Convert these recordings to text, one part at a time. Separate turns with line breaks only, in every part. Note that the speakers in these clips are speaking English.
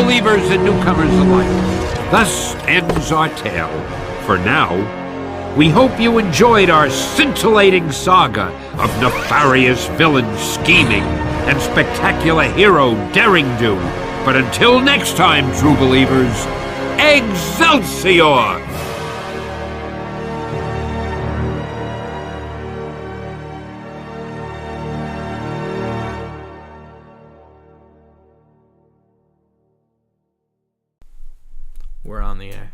believers and newcomers alike. Thus ends our tale. For now, we hope you enjoyed our scintillating saga of nefarious villain scheming and spectacular hero daring-do. But until next time, true believers, Excelsior!
We're on the air.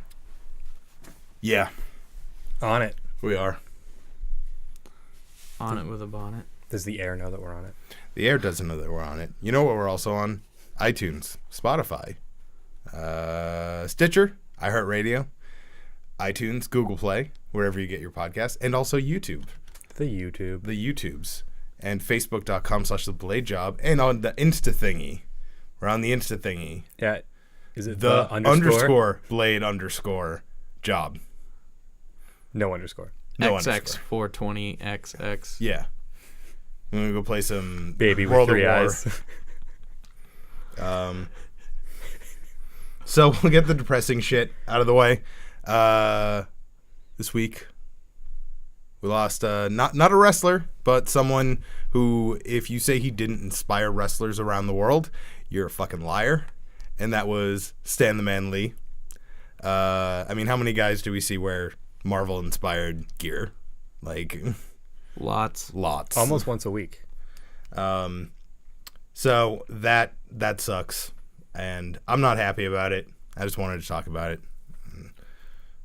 Yeah,
On it.
we are.
On it with a bonnet.
Does the air know that we're on it?
The air doesn't know that we're on it. You know what we're also on? iTunes, Spotify, Stitcher, iHeartRadio, iTunes, Google Play, wherever you get your podcasts, and also YouTube.
The YouTube.
The YouTubes. And Facebook.com/thebladejob, and on the Insta thingy. We're on the Insta thingy.
Yeah. Is it
The
underscore?
blade underscore job.
No underscore.
No
XX
underscore.
420XX.
Yeah. I'm going to go play some
Baby
World
with
of
three
War.
eyes.
So we'll get the depressing shit out of the way. This week, we lost not a wrestler, but someone who, if you say he didn't inspire wrestlers around the world, you're a fucking liar. And that was Stan the Man Lee. I mean, how many guys do we see wear Marvel-inspired gear? Like,
Lots.
Almost once a week.
So that sucks, and I'm not happy about it. I just wanted to talk about it.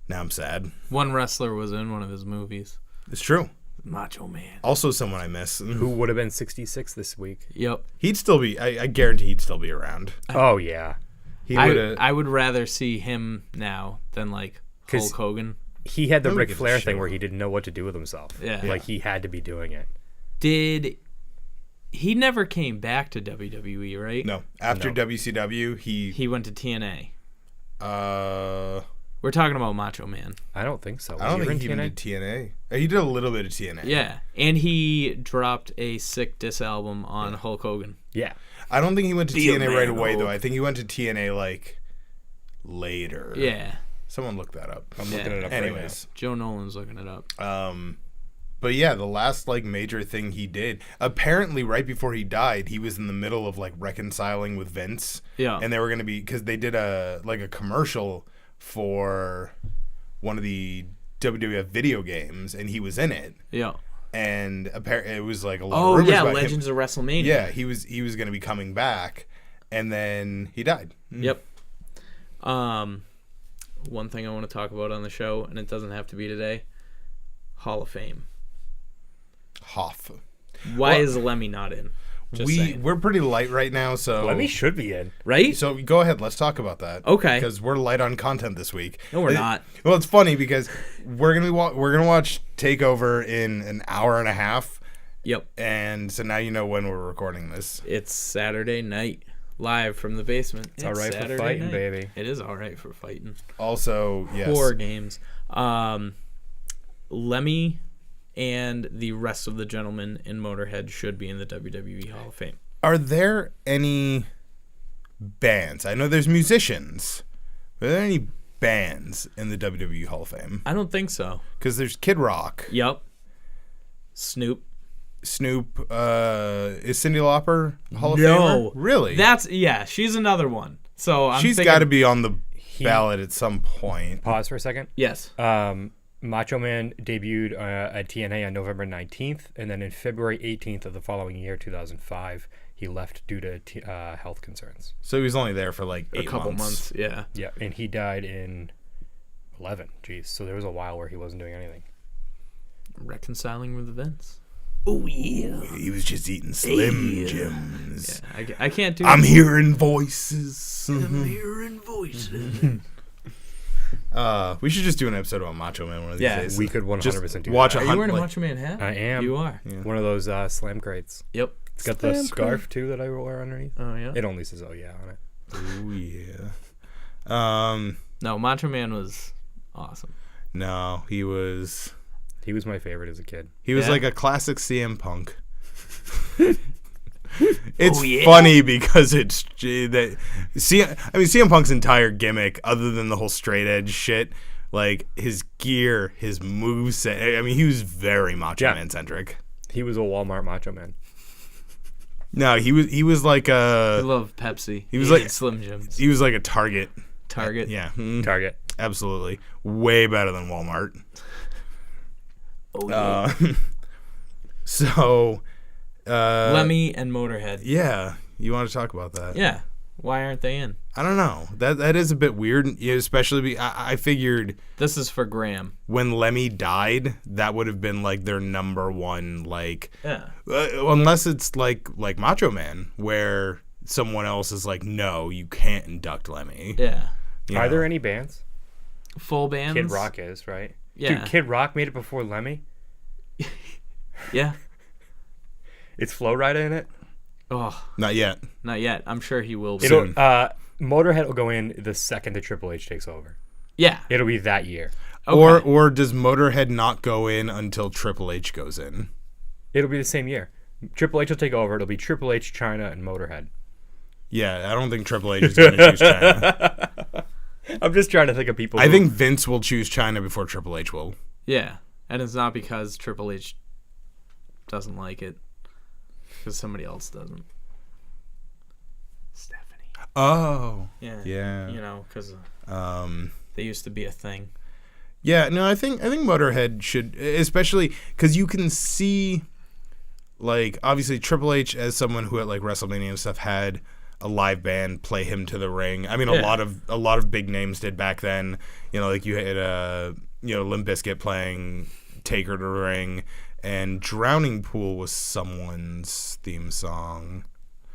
Now I'm sad.
One wrestler was in one of his movies.
It's true.
Macho Man.
Also someone I miss.
Who would have been 66 this week?
Yep.
He'd still be, I guarantee he'd still be around.
Oh, yeah.
He would
I would rather see him now than like
'Cause-
Hulk Hogan.
He had the
Nobody
Ric
gives a
Flair
shit
thing where
about
he didn't know what to do with himself.
Yeah.
Like, he had to be doing it.
He never came back to WWE, right?
No. After
No.
WCW,
He went to TNA.
I
We're talking about Macho Man.
I don't think so.
don't
Was
think he
in
even did TNA. He did a little bit of TNA.
Yeah. And he dropped a sick diss album on Hulk Hogan.
Yeah.
I don't think he went to
Deal
TNA
man,
right away, though.
Hulk.
I think he went to TNA, like, later.
Yeah.
Someone look that up.
I'm looking it up right now.
Anyways.
Joe Nolan's looking it up.
But yeah, the last like major thing he did, apparently right before he died, he was in the middle of like reconciling with Vince.
Yeah.
And they were going to be, because they did a commercial for one of the WWF video games, and he was in it.
Yeah.
And apparently it was like a lot
Oh,
of rumors
yeah,
about
Legends
him.
of WrestleMania.
Yeah, he was going to be coming back, and then he died.
Yep. One thing I want to talk about on the show, and it doesn't have to be today, Hall of Fame.
Hoff.
Why is Lemmy not in? Just saying.
We're pretty light right now, so
Lemmy should be in.
Right?
So go ahead, let's talk about that.
Okay.
Because we're light on content this week.
No, we're not.
Well, it's funny because we're gonna watch Takeover in an hour and a half,
Yep.
and so now you know when we're recording this.
It's Saturday night, live from the basement. It's
all right for
Saturday
fighting,
night.
baby.
It is all right for fighting.
Also, yes,
Horror games. Lemmy and the rest of the gentlemen in Motorhead should be in the WWE Hall of Fame.
are there any bands? I know there's musicians. Are there any bands in the WWE Hall of Fame?
I don't think so.
Because there's Kid Rock,
Yep. Snoop.
Snoop. Is Cyndi Lauper Hall of
No.
Famer? Really?
She's another one. So
She's got to be on the ballot at some point.
Pause for a second.
Yes.
Macho Man debuted at TNA on November 19th, and then in February 18th of the following year, 2005, he left due to health concerns.
So he was only there for like 8
A couple months. Yeah.
Yeah, and he died in 11. Jeez, so there was a while where he wasn't doing anything.
Reconciling with events. Oh yeah.
He was just eating Slim Jims.
Yeah, I can't do.
I'm hearing voices.
I'm hearing voices.
We should just do an episode about Macho Man one of these
Yeah,
days.
We could 100%
Just
do
watch
that.
a
Are you
hunt.
wearing a
Like,
Macho Man hat?
I am.
You are.
One of those slam crates.
Yep.
It's got the scarf, too, that I wear underneath.
Oh yeah.
It only says, oh, yeah, on it.
oh yeah.
No, Macho Man was awesome.
No, he was
He was my favorite as a kid.
He was
Yeah.
like a classic CM Punk. It's funny because it's that. CM Punk's entire gimmick, other than the whole straight edge shit, like his gear, his moveset. I mean, he was very Macho Man centric.
He was a Walmart Macho Man.
No, he was like
I
a.
love Pepsi.
He was
hated
like
Slim Jims.
He was like a Target.
Target.
Yeah.
Target.
Absolutely. Way better than Walmart.
Oh yeah.
So.
Lemmy and Motorhead.
Yeah, you want to talk about that?
Yeah. Why aren't they in?
I don't know. That is a bit weird, especially I figured
This is for Graham.
when Lemmy died, that would have been like their number one, like,
Yeah.
unless it's like Macho Man, where someone else is like, no, you can't induct Lemmy.
Yeah.
You
Are
know?
there any bands?
Full bands.
Kid Rock is, right?
Yeah.
Dude, Kid Rock made it before Lemmy.
Yeah.
It's Flo Rida in it.
Oh,
Not yet.
not yet. I'm sure he will be.
It'll
Soon.
Motorhead will go in the second that Triple H takes over.
Yeah.
It'll be that year.
Okay.
Or does Motorhead not go in until Triple H goes in?
It'll be the same year. Triple H will take over. It'll be Triple H, China, and Motorhead.
Yeah, I don't think Triple H is going to choose China.
I'm just trying to think of people.
I think Vince will choose China before Triple H will.
Yeah. And it's not because Triple H doesn't like it. Because somebody else doesn't. Stephanie.
Oh.
Yeah.
Yeah.
You know, because
Um.
they used to be a thing.
Yeah, no, I think Motorhead should, especially because you can see, like, obviously Triple H as someone who at like WrestleMania and stuff had a live band play him to the ring. I mean, a lot of big names did back then. You know, like you had Limp Bizkit playing Taker to the Ring, and Drowning Pool was someone's theme song.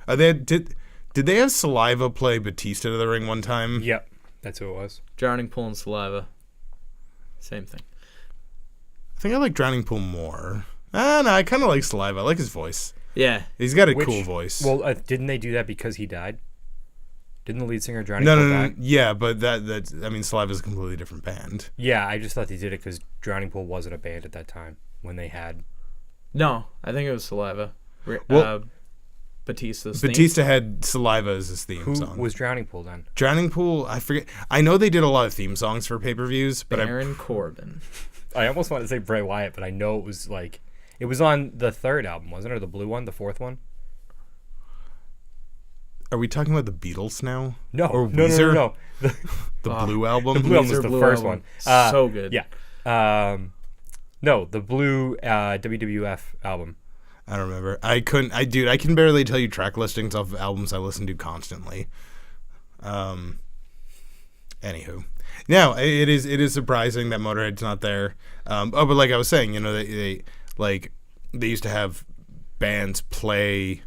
Did they have Saliva play Batista to the ring one time?
Yep, that's who it was.
Drowning Pool and Saliva. Same thing.
I think I like Drowning Pool more. No, I kind of like Saliva. I like his voice.
Yeah.
He's got a cool voice.
Well, didn't they do that because he died? Didn't the lead singer Drowning
No,
Pool die?
yeah, but that's I mean, Saliva's a completely different band.
Yeah, I just thought they did it because Drowning Pool wasn't a band at that time when they had.
No, I think it was Saliva.
Well,
Batista's theme.
Batista had Saliva as his theme
Who
song.
was Drowning Pool then?
Drowning Pool? I forget. I know they did a lot of theme songs for pay-per-views, but
Baron Corbin.
I almost wanted to say Bray Wyatt, but I know it was like it was on the third album, wasn't it? Or the blue one, the fourth one?
are we talking about the Beatles now?
No,
Or
no,
Weezer?
no.
The Blue Album?
The Blue Album was
Weezer
the
Blue
first
Album.
one.
So good.
Yeah. No, the blue WWF album.
I don't remember. I can barely tell you track listings of albums I listen to constantly. Anywho. Now, it is surprising that Motorhead's not there. But like I was saying, you know, they used to have bands play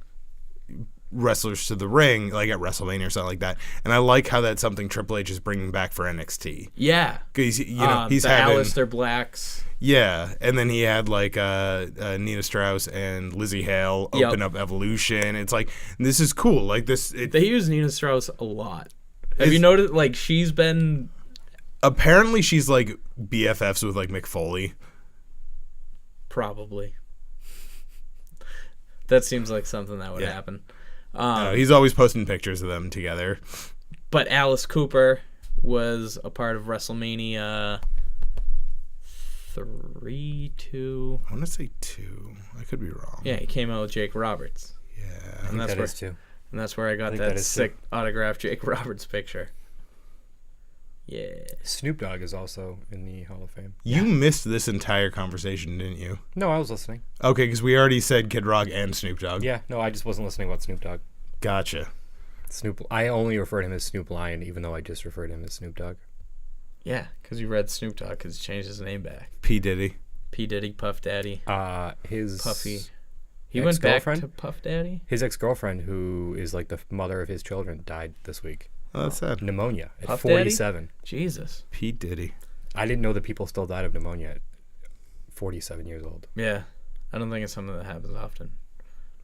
wrestlers to the ring, like at WrestleMania or something like that. And I like how that's something Triple H is bringing back for NXT.
Yeah.
Because he's
the
having
Aleister Blacks.
yeah, and then he had like Nina Strauss and Lizzie Hale open up Evolution. It's like, this is cool. Like this.
They use Nina Strauss a lot. Have you noticed? Like she's been.
Apparently, she's like BFFs with like Mick Foley.
Probably. That seems like something that would happen.
He's always posting pictures of them together.
But Alice Cooper was a part of WrestleMania 3, 2.
I want to say 2. I could be wrong.
Yeah, he came out with Jake Roberts.
Yeah.
And that's
that
where,
is too.
and that's where I got
think
that
that is
sick autographed Jake Roberts picture. Yeah.
Snoop Dogg is also in the Hall of Fame.
You missed this entire conversation, didn't you?
No, I was listening.
Okay, because we already said Kid Rock and Snoop Dogg.
Yeah, no, I just wasn't listening about Snoop Dogg.
Gotcha.
I only refer to him as Snoop Lion, even though I just referred to him as Snoop Dogg.
Yeah, because you read Snoop Dogg because he changed his name back.
P. Diddy.
P. Diddy, Puff Daddy,
His
Puffy. He went back
ex-girlfriend?
to Puff Daddy?
His ex-girlfriend, who is like the mother of his children, died this week.
Oh, that's sad.
Pneumonia at
Puff
47.
Jesus.
P. Diddy.
I didn't know that people still died of pneumonia at 47 years old.
Yeah. I don't think it's something that happens often.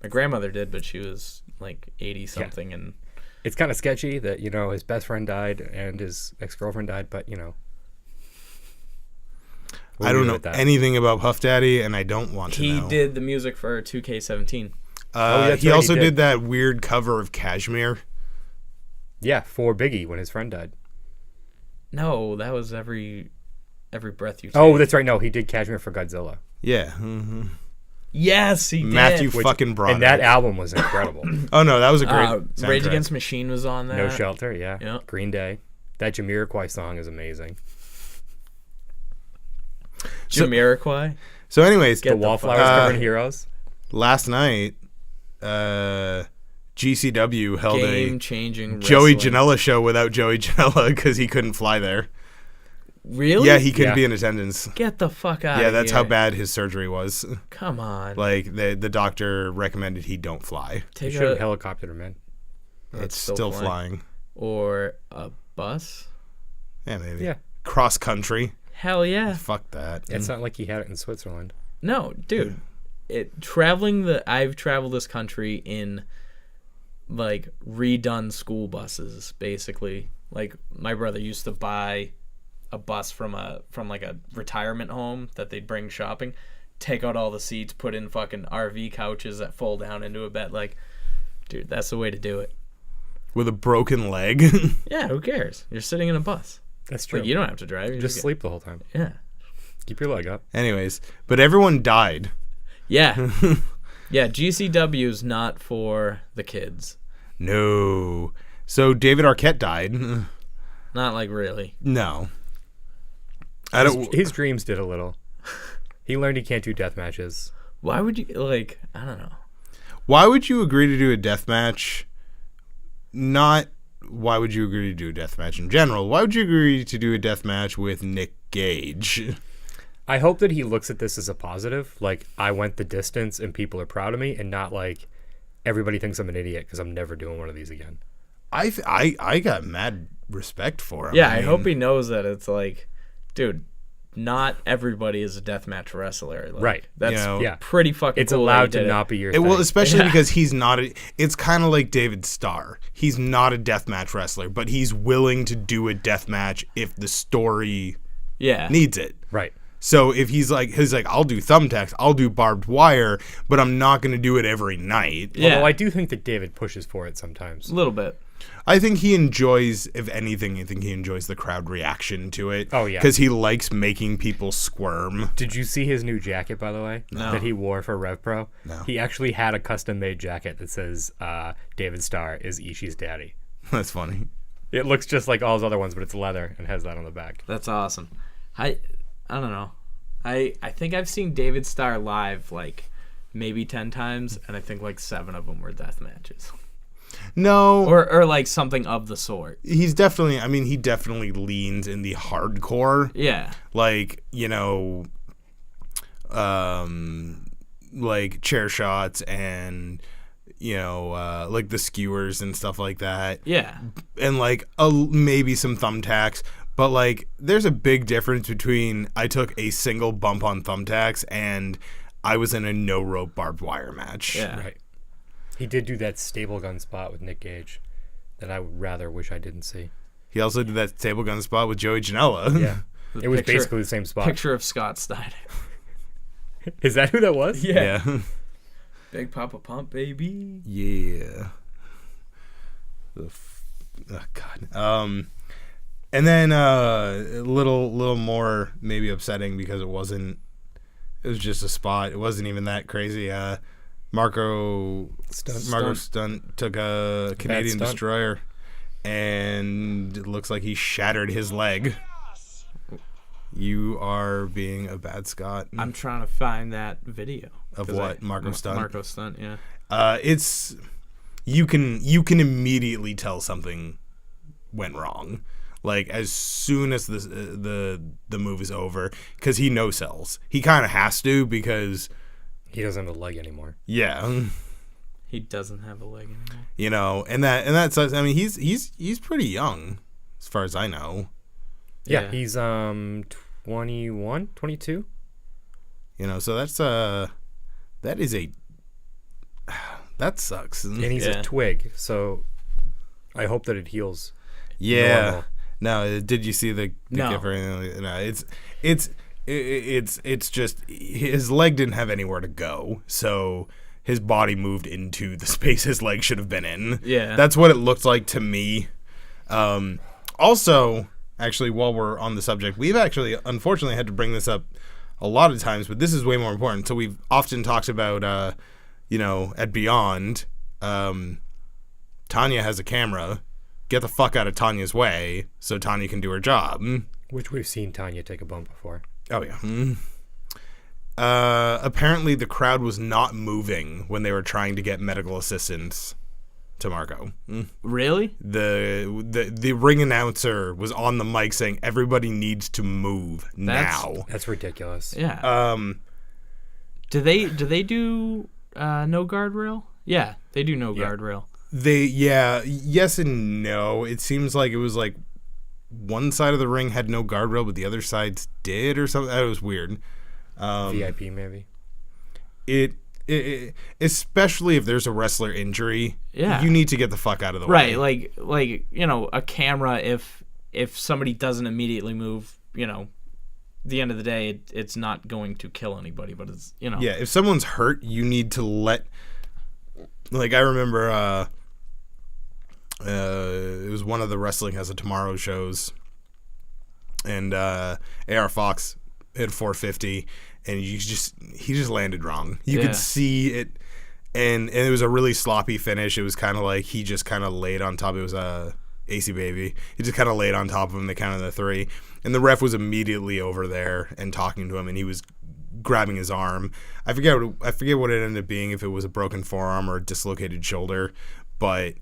My grandmother did, but she was like 80-something and...
It's kind of sketchy that, you know, his best friend died and his ex-girlfriend died, but, you know.
I don't know anything about Puff Daddy, and I don't want to know.
He did the music for 2K17.
that's
he
right,
also
he
did
did.
that weird cover of Kashmir.
Yeah, for Biggie when his friend died.
No, that was every breath you take.
Oh, that's right. No, he did Cashmere for Godzilla.
Yeah.
Yes, he did.
Matthew fucking brought
And that
it.
album was incredible.
Oh, no, that was a great
Rage
soundtrack.
Against the Machine was on that.
No Shelter, yeah.
Yeah.
Green Day. That Jamiroquai song is amazing.
Jamiroquai.
So anyways,
Get
The
the
Wallflowers
fuck-
covering Heroes.
last night, GCW held
Game
a
changing.
Joey Janela show without Joey Janela because he couldn't fly there.
Really?
Yeah, he couldn't
Yeah.
be in attendance.
Get the fuck out.
Yeah,
of
that's
here.
how bad his surgery was.
Come on.
Like the doctor recommended he don't fly.
He
Take
should have
a
helicoptered him in.
It's still flying.
or a bus.
Yeah, maybe.
Yeah.
Cross country.
Hell yeah.
Fuck that.
It's not like he had it in Switzerland.
No, dude. I've traveled this country in like redone school buses, basically. Like my brother used to buy a bus from like a retirement home that they'd bring shopping, take out all the seats, put in fucking RV couches that fold down into a bed. Like, dude, that's the way to do it.
With a broken leg.
Yeah, who cares? You're sitting in a bus.
That's true.
But you don't have to drive. You
Just sleep the whole time.
Yeah.
Keep your leg up.
Anyways, but everyone died.
Yeah. Yeah, GCW is not for the kids.
No. So David Arquette died.
Not like really.
No. I don't.
His dreams did a little. He learned he can't do death matches.
Why would you, like, I don't know.
Why would you agree to do a death match? Not why would you agree to do a death match in general? Why would you agree to do a death match with Nick Gage?
I hope that he looks at this as a positive. Like, I went the distance and people are proud of me, and not like everybody thinks I'm an idiot because I'm never doing one of these again.
I got mad respect for him.
Yeah, I
mean,
hope he knows that it's like, dude, not everybody is a deathmatch wrestler. Like,
Right.
That's
You know,
Yeah.
pretty fucking
It's
cool that
allowed
he
to
did
not
it.
be your
It,
thing.
well, especially
Yeah.
because he's not a. It's kind of like David Starr. He's not a deathmatch wrestler, but he's willing to do a deathmatch if the story
Yeah.
needs it.
Right.
So if he's like, I'll do thumbtacks, I'll do barbed wire, but I'm not going to do it every night.
Yeah.
Although I do think that David pushes for it sometimes.
A little bit.
I think he enjoys, if anything, I think he enjoys the crowd reaction to it.
Oh, yeah.
Because he likes making people squirm.
Did you see his new jacket, by the way?
No.
That he wore for RevPro?
No.
He actually had a custom-made jacket that says, David Starr is Ishii's daddy.
That's funny.
It looks just like all his other ones, but it's leather and has that on the back.
That's awesome. I don't know. I think I've seen David Starr live like maybe 10 times, and I think like 7 of them were death matches.
No.
Or like something of the sort.
He's definitely, I mean, he definitely leans in the hardcore.
Yeah.
Like, you know, like chair shots and, you know, like the skewers and stuff like that.
Yeah.
And like maybe some thumbtacks. But like, there's a big difference between I took a single bump on thumbtacks and I was in a no rope barbed wire match.
Yeah.
Right. He did do that stable gun spot with Nick Gage that I would rather wish I didn't see.
He also did that stable gun spot with Joey Janela.
Yeah. It was
picture-
basically the same spot.
Picture of Scott Steiner.
Is that who that was?
Yeah.
Big Papa Pump, baby.
Yeah. Oh God. And then a little more maybe upsetting because it was just a spot. It wasn't even that crazy. Marco Stunt took a Canadian
stunt.
destroyer, and it looks like he shattered his leg. You are being a bad Scott.
I'm trying to find that video.
Of
'Cause
what? Marco Stunt?
Marco Stunt, yeah.
It's you can immediately tell something went wrong. Like as soon as the move is over, because he no sells. He kind of has to because
He doesn't have a leg anymore.
yeah,
He doesn't have a leg anymore.
you know, and that sucks. I mean, he's pretty young, as far as I know.
Yeah,
Yeah.
he's 21, 22.
You know, so that's that sucks.
And he's
Yeah.
a twig, so I hope that it heals.
Yeah.
normal.
No, did you see the
No.
gif or anything? No, it's just his leg didn't have anywhere to go, so his body moved into the space his leg should have been in.
Yeah.
That's what it looked like to me. Also, actually, while we're on the subject, we've actually, unfortunately, had to bring this up a lot of times, but this is way more important. So we've often talked about, at Beyond, Tanya has a camera. Get the fuck out of Tanya's way so Tanya can do her job.
Which we've seen Tanya take a bump before.
Oh, yeah. Apparently, the crowd was not moving when they were trying to get medical assistance to Marco.
Really?
The ring announcer was on the mic saying everybody needs to move now.
That's ridiculous.
Yeah. Do they do no guardrail? Yeah, they do no guardrail.
Yes and no. It seems like it was like one side of the ring had no guardrail, but the other sides did or something. That was weird.
VIP maybe.
It especially if there's a wrestler injury,
Yeah.
you need to get the fuck out of the
Right,
way.
like a camera. If somebody doesn't immediately move, the end of the day, it's not going to kill anybody. But it's
Yeah, if someone's hurt, you need to let. Like I remember, it was one of the Wrestling Has a Tomorrow shows, and AR Fox hit 450, and he just landed wrong. You could see it, and it was a really sloppy finish. It was kind of like he just kind of laid on top. It was AC Baby. He just kind of laid on top of him. They counted the 3, and the ref was immediately over there and talking to him, and he was grabbing his arm. I forget what it ended up being, if it was a broken forearm or a dislocated shoulder, but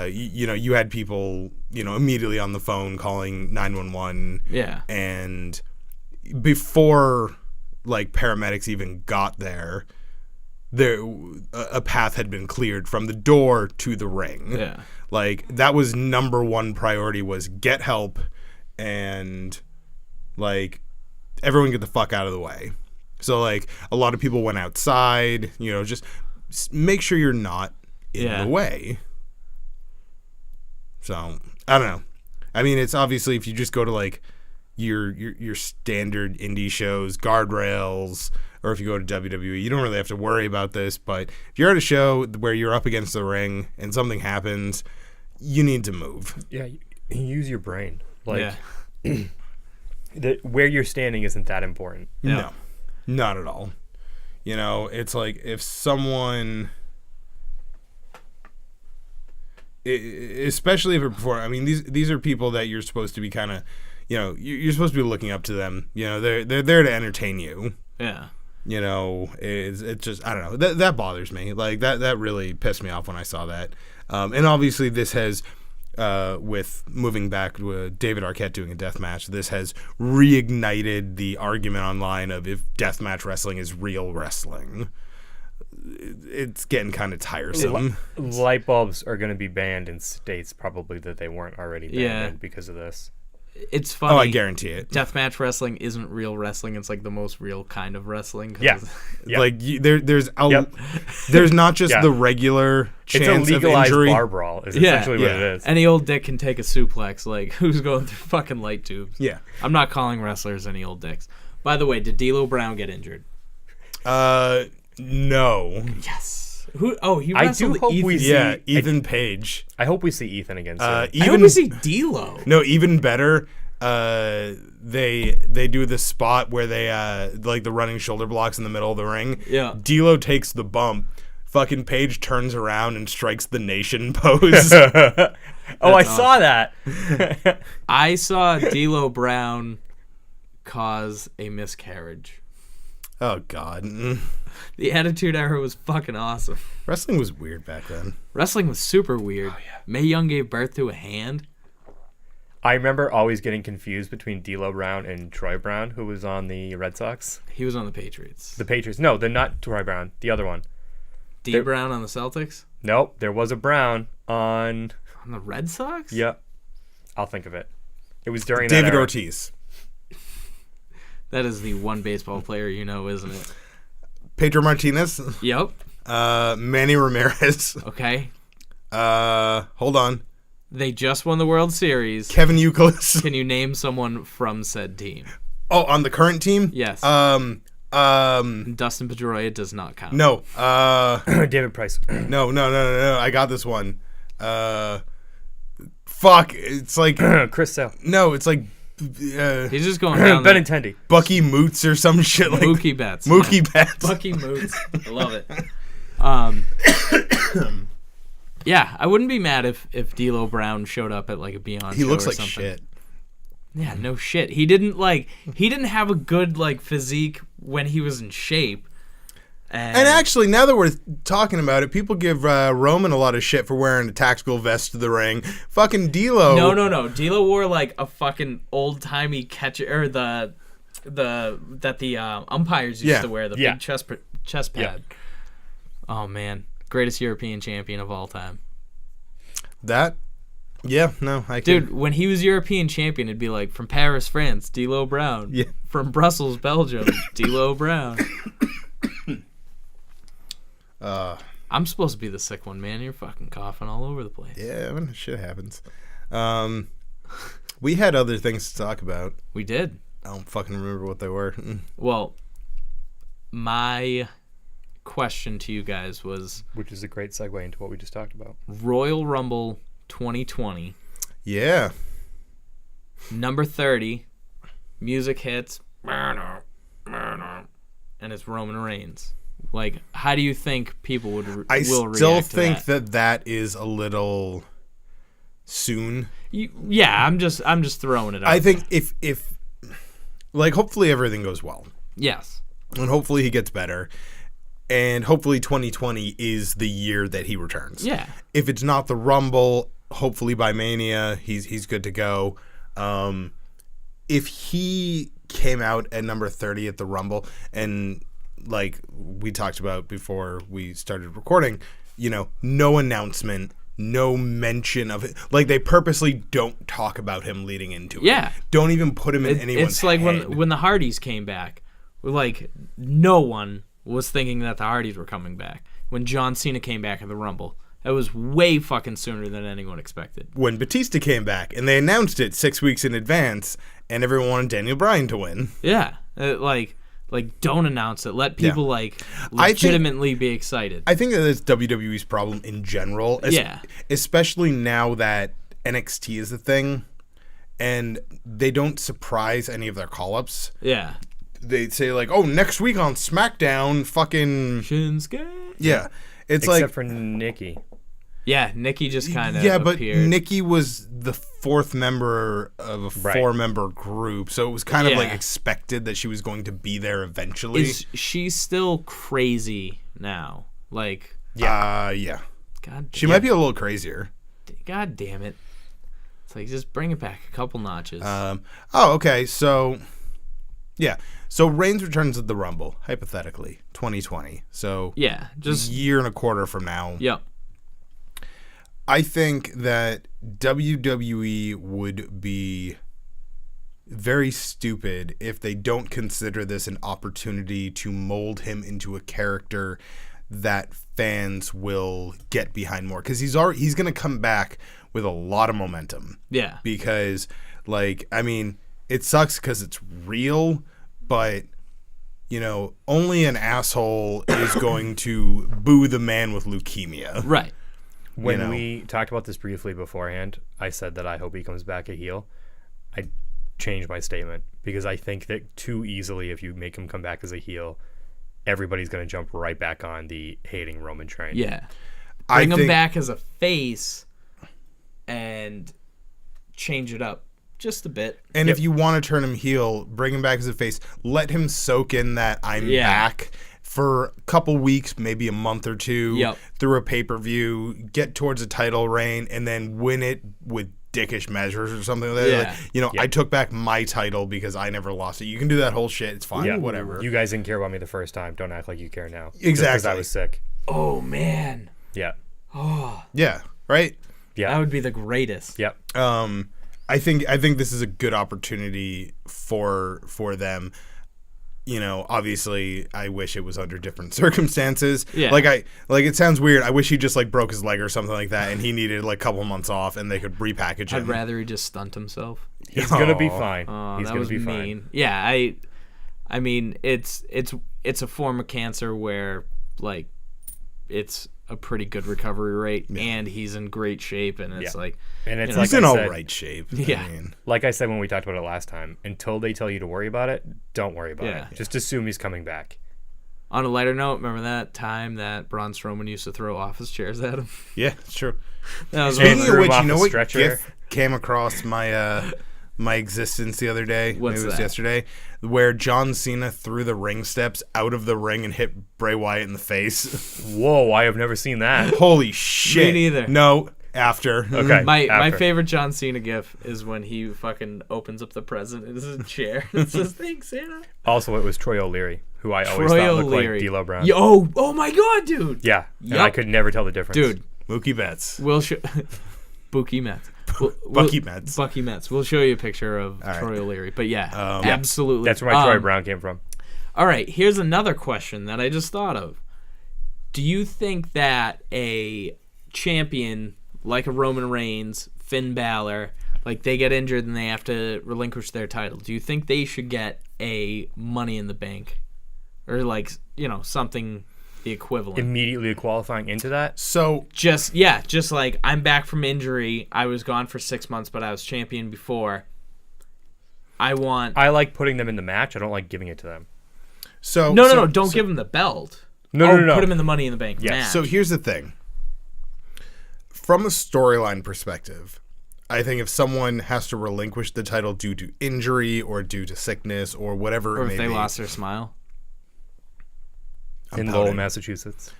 you had people immediately on the phone calling 911.
Yeah.
And before like paramedics even got there, a path had been cleared from the door to the ring.
Yeah.
Like that was number one priority, was get help and like everyone get the fuck out of the way. So like a lot of people went outside, just make sure you're not in the way. So I don't know. I mean, it's obviously if you just go to like your standard indie shows, guardrails, or if you go to WWE, you don't really have to worry about this. But if you're at a show where you're up against the ring and something happens, you need to move.
Yeah, you use your brain. Like, where you're standing isn't that important.
No, not at all. It's like if someone, especially if I mean, these are people that you're supposed to be kind of, you're supposed to be looking up to them. They're there to entertain you.
Yeah.
It's just, I don't know. That bothers me. Like that really pissed me off when I saw that. And obviously this has, with moving back to David Arquette doing a death match, this has reignited the argument online of if deathmatch wrestling is real wrestling. It's getting kind of tiresome.
Light bulbs are going to be banned in states probably that they weren't already banned in because of this.
It's funny.
Oh, I guarantee it.
Deathmatch wrestling isn't real wrestling. It's like the most real kind of wrestling.
Like there's not just the regular chance
it's a legalized
of injury.
bar brawl is essentially what it is.
Any old dick can take a suplex. Like, who's going through fucking light tubes?
Yeah.
I'm not calling wrestlers any old dicks. By the way, did D'Lo Brown get injured?
No.
Yes. Who? Oh, he wrestled
Ethan Page.
I hope we see Ethan again soon.
I hope we see D'Lo.
No, even better. They do the spot where they like the running shoulder blocks in the middle of the ring.
Yeah.
D'Lo takes the bump. Fucking Page turns around and strikes the nation pose.
I saw that.
I saw D'Lo Brown cause a miscarriage.
Oh God.
The Attitude Era was fucking awesome.
Wrestling was weird back then.
Wrestling was super weird. Oh, yeah. Mae Young gave birth to a hand.
I remember always getting confused between D'Lo Brown and Troy Brown, who was on the Red Sox.
He was on the Patriots.
The Patriots. No, they're not Troy Brown. The other one.
Brown on the Celtics?
Nope. There was a Brown on
the Red Sox?
Yep. I'll think of it. It was during
David
that era.
Ortiz.
That is the one baseball player you know, isn't it?
Pedro Martinez.
Yep.
Manny Ramirez.
Okay.
Hold on.
They just won the World Series.
Kevin Youkilis.
Can you name someone from said team?
Oh, on the current team?
Yes. Dustin Pedroia does not count.
No.
David Price.
No. I got this one. Fuck. It's like
Chris Sale.
no. It's like
He's just going down
Benintendi.
Bucky Moots or some shit like
Mookie Betts.
Mookie Betts.
Bucky Moots. I love it. Yeah, I wouldn't be mad if D'Lo Brown showed up at like a Beyond
He
show
looks
or
like
something.
shit.
Yeah, no shit. He didn't have a good like physique when he was in shape.
And actually, now that we're talking about it, people give Roman a lot of shit for wearing a tactical vest to the ring. Fucking D'Lo.
No. D'Lo wore like a fucking old timey catcher, or the umpires used to wear, the big chest pad.
Yeah.
Oh man, greatest European champion of all time.
That. Yeah, no, I can.
Dude, when he was European champion, it'd be like from Paris, France, D'Lo Brown.
Yeah.
From Brussels, Belgium, D'Lo Brown. I'm supposed to be the sick one, man. You're fucking coughing all over the place.
Yeah, when shit happens. We had other things to talk about.
We did.
I don't fucking remember what they were.
Well, my question to you guys was,
Which is a great segue into what we just talked about.
Royal Rumble 2020,
Yeah.
number 30, music hits, and it's Roman Reigns. Like, how do you think people will react
I
to
still think
that?
that is a little soon.
Yeah, I'm just throwing it out.
I think if like hopefully everything goes well.
Yes.
And hopefully he gets better. And hopefully 2020 is the year that he returns.
Yeah.
If it's not the Rumble, hopefully by Mania he's good to go. If he came out at number 30 at the Rumble, and like we talked about before we started recording, no announcement, no mention of it. Like, they purposely don't talk about him leading into it.
Yeah.
Don't even put him in anyone's
It's like
head.
when the Hardys came back, like, no one was thinking that the Hardys were coming back. When John Cena came back at the Rumble, that was way fucking sooner than anyone expected.
When Batista came back, and they announced it 6 weeks in advance, and everyone wanted Daniel Bryan to win.
Yeah. Like, don't announce it. Let people, legitimately be excited.
I think that is WWE's problem in general. Especially now that NXT is a thing, and they don't surprise any of their call-ups.
Yeah.
They say, like, oh, next week on SmackDown, fucking...
Shinsuke?
Yeah. It's
Except for Nikki.
Yeah, Nikki just kind of
but
appeared.
Nikki was the fourth member of a four-member group, so it was kind of like expected that she was going to be there eventually.
Is she still crazy now? Like,
yeah.
God,
She might be a little crazier.
God damn it! It's like, just bring it back a couple notches.
Okay. So, yeah. So Reigns returns at the Rumble, hypothetically, 2020. So
yeah, just
a year and a quarter from now.
Yep.
I think that WWE would be very stupid if they don't consider this an opportunity to mold him into a character that fans will get behind more, because he's going to come back with a lot of momentum.
Yeah.
Because, like, I mean, it sucks because it's real, but only an asshole is going to boo the man with leukemia.
Right.
When we talked about this briefly beforehand, I said that I hope he comes back a heel. I changed my statement because I think that too easily, if you make him come back as a heel, everybody's going to jump right back on the hating Roman train.
Yeah. Bring him back as a face and change it up just a bit.
And if you want to turn him heel, bring him back as a face. Let him soak in that I'm back for a couple weeks, maybe a month or two, through a pay-per-view, get towards a title reign, and then win it with dickish measures or something like that.
Yeah.
Like, I took back my title because I never lost it. You can do that whole shit. It's fine. Whatever.
You guys didn't care about me the first time. Don't act like you care now.
Exactly.
Because I was sick.
Oh, man.
Yeah.
Oh.
Yeah. Right?
Yeah.
That would be the greatest.
Yep.
I think this is a good opportunity for them. Obviously, I wish it was under different circumstances.
Yeah.
Like it sounds weird. I wish he just like broke his leg or something like that, and he needed like a couple months off, and they could repackage him.
I'd rather he just stunt himself.
He's gonna be fine.
Oh,
He's
that
gonna
was
be
mean.
fine.
Yeah, I mean, it's a form of cancer where like it's a pretty good recovery rate, and he's in great shape, and it's like,
and it's
he's
like
in
I
all
said,
right shape.
Yeah.
I mean,
like I said when we talked about it last time, until they tell you to worry about it, don't worry about it. Just assume he's coming back.
On a lighter note, remember that time that Braun Strowman used to throw office chairs at him?
yeah, it's true.
That was
Speaking
threw
of
him
which,
off
you know
the
what
stretcher.
GIF came across my my existence the other day?
What's
Maybe it was
that?
yesterday, where John Cena threw the ring steps out of the ring and hit Bray Wyatt in the face.
Whoa, I have never seen that.
Holy shit!
Me neither.
No, after.
Okay.
My
after.
favorite John Cena gif is when he fucking opens up the present in his chair and says, "Thanks, Santa."
Also, it was Troy O'Leary, who I always
Troy
thought looked
O'Leary.
like D'Lo Brown.
Oh my god, dude.
Yeah, and
Yup.
I could never tell the difference.
Dude,
Mookie Betts.
we'll show Bucky Metz.
Bucky Metz.
Bucky Metz. We'll show you a picture of
right.
Troy O'Leary. But yeah, absolutely.
That's where my Troy Brown came from.
All right, here's another question that I just thought of. Do you think that a champion like a Roman Reigns, Finn Balor, like they get injured and they have to relinquish their title, do you think they should get a Money in the Bank? Or like, something the equivalent?
Immediately qualifying into that.
So
Just like, I'm back from injury. I was gone for 6 months, but I was champion before. I
like putting them in the match. I don't like giving it to them.
No, don't give him the belt.
No.
Put him in the Money in the Bank match.
So here's the thing. From a storyline perspective, I think if someone has to relinquish the title due to injury or due to sickness or whatever
or
it may
if they
be,
lost their smile.
In Lowell, Massachusetts.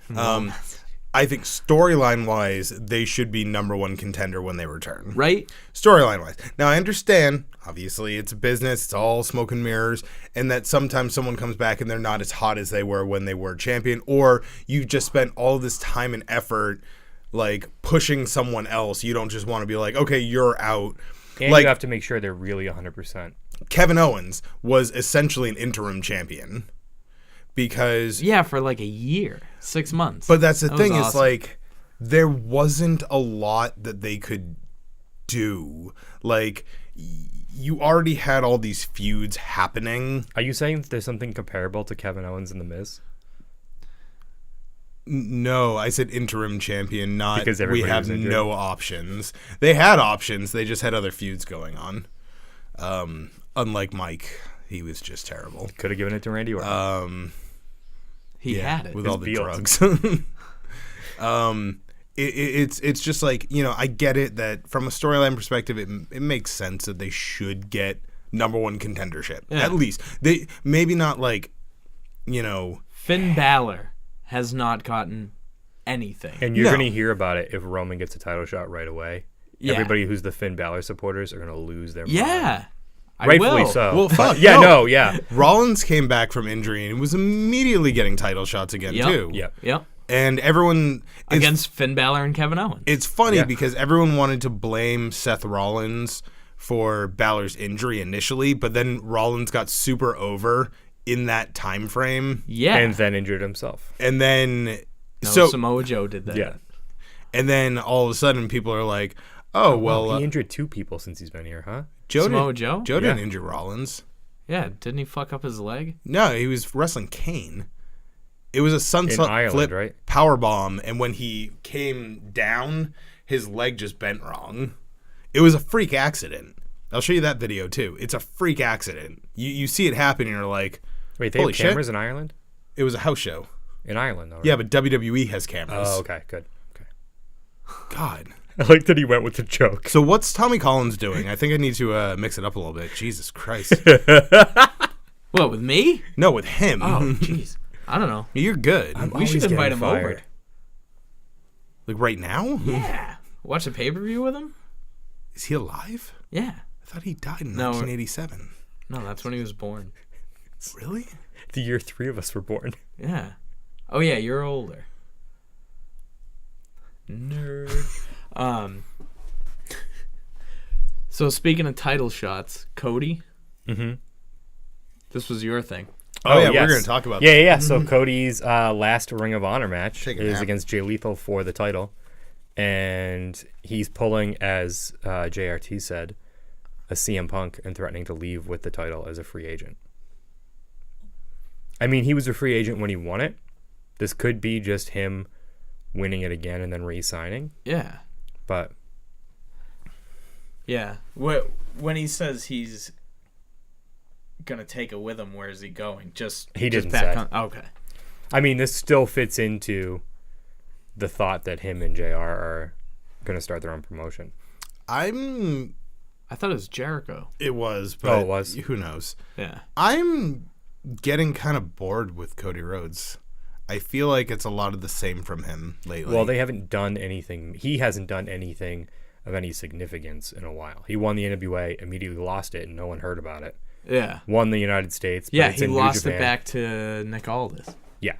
I think storyline-wise, they should be number one contender when they return.
Right?
Storyline-wise. Now, I understand, obviously, it's a business, it's all smoke and mirrors, and that sometimes someone comes back and they're not as hot as they were when they were champion, or you've just spent all this time and effort, like, pushing someone else. You don't just want to be like, okay, you're out.
And
like,
you have to make sure they're really 100%.
Kevin Owens was essentially an interim champion. Because
for like a year, 6 months.
But that's the thing,
was
is like there wasn't a lot that they could do. Like you already had all these feuds happening.
Are you saying there's something comparable to Kevin Owens and The Miz?
No, I said interim champion, not
Because
we
everybody
have
was injured.
no options. They had options, they just had other feuds going on. Unlike Mike, he was just terrible.
Could have given it to Randy Orton.
he had it.
With
His
all the
fields.
drugs. It's just like, I get it that from a storyline perspective, it makes sense that they should get number one contendership.
Yeah.
At least. They maybe not like,
Finn Balor has not gotten anything.
And you're
No.
going to hear about it if Roman gets a title shot right away.
Yeah.
Everybody who's the Finn Balor supporters are going to lose their mind.
Yeah. I
Rightfully
will.
so.
Well, fuck,
Yeah,
no.
yeah.
Rollins came back from injury and was immediately getting title shots again
Yep.
too.
Yep.
Yep.
And everyone
Against Finn Balor and Kevin Owens.
It's funny
Yeah.
because everyone wanted to blame Seth Rollins for Balor's injury initially, but then Rollins got super over in that time frame,
yeah.
And then injured himself.
and then
Samoa Joe did that.
Yeah.
and then all of a sudden people are like, "Oh well,
he injured two people since he's been here, huh?
Samoa Joe?
Joe didn't
Yeah.
injure Rollins.
Yeah. Didn't he fuck up his leg?
No, he was wrestling Kane. It was a
In
sunset
Ireland,
flip
right?
power bomb, and when he came down, his leg just bent wrong. It was a freak accident. I'll show you that video too. It's a freak accident. You see it happen, and you're like,
Wait, they
Holy
have
shit.
cameras in Ireland?
it was a house show.
In Ireland, though. Right?
Yeah, but WWE has cameras.
Oh, okay, good. Okay.
God.
I like that he went with the joke.
So what's Tommy Collins doing? I think I need to mix it up a little bit. Jesus Christ.
What, with me?
No, with him.
Oh, jeez. I don't know.
You're good.
We should invite him over.
Like right now?
Yeah. Watch a pay-per-view with him?
Is he alive?
Yeah.
I thought he died in
No.
1987.
No, that's when he was born.
Really?
The year 3 of us were born.
Yeah. Oh, yeah, you're older. Nerd. So speaking of title shots, Cody.
Mm-hmm.
This was your thing.
Oh, yeah,
yes.
we're going to talk about
Yeah,
that.
yeah. So Cody's last Ring of Honor match
Take a
is
nap.
against Jay Lethal for the title. And he's pulling, as JRT said, a CM Punk and threatening to leave with the title as a free agent. I mean, he was a free agent when he won it. This could be just him winning it again and then re-signing.
Yeah.
But
yeah, when he says he's gonna take it with him, where is he going?
He didn't
back
say.
okay.
I mean, this still fits into the thought that him and JR are going to start their own promotion.
I thought it was Jericho.
It was, but
it was.
Who knows?
Yeah.
I'm getting kind of bored with Cody Rhodes. I feel like it's a lot of the same from him lately.
Well, they haven't done anything. He hasn't done anything of any significance in a while. He won the NWA, immediately lost it, and no one heard about it.
Yeah.
Won the United States. But
Yeah,
it's
he
in
lost
New
it
Japan.
back to Nick Aldis.
Yeah.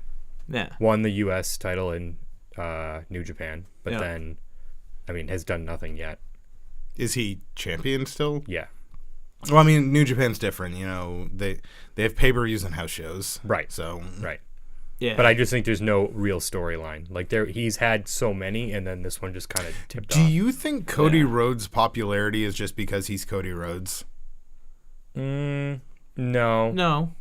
Yeah.
Won the U.S. title in New Japan, but
Yeah.
then, I mean, has done nothing yet.
Is he champion still?
Yeah.
Well, I mean, New Japan's different. You know, they have pay-per-views and house shows.
Right.
So
Right.
Yeah.
But I just think there's no real storyline. Like he's had so many, and then this one just kind of tipped
do
off.
you think Cody Rhodes' popularity is just because he's Cody Rhodes?
No.
No.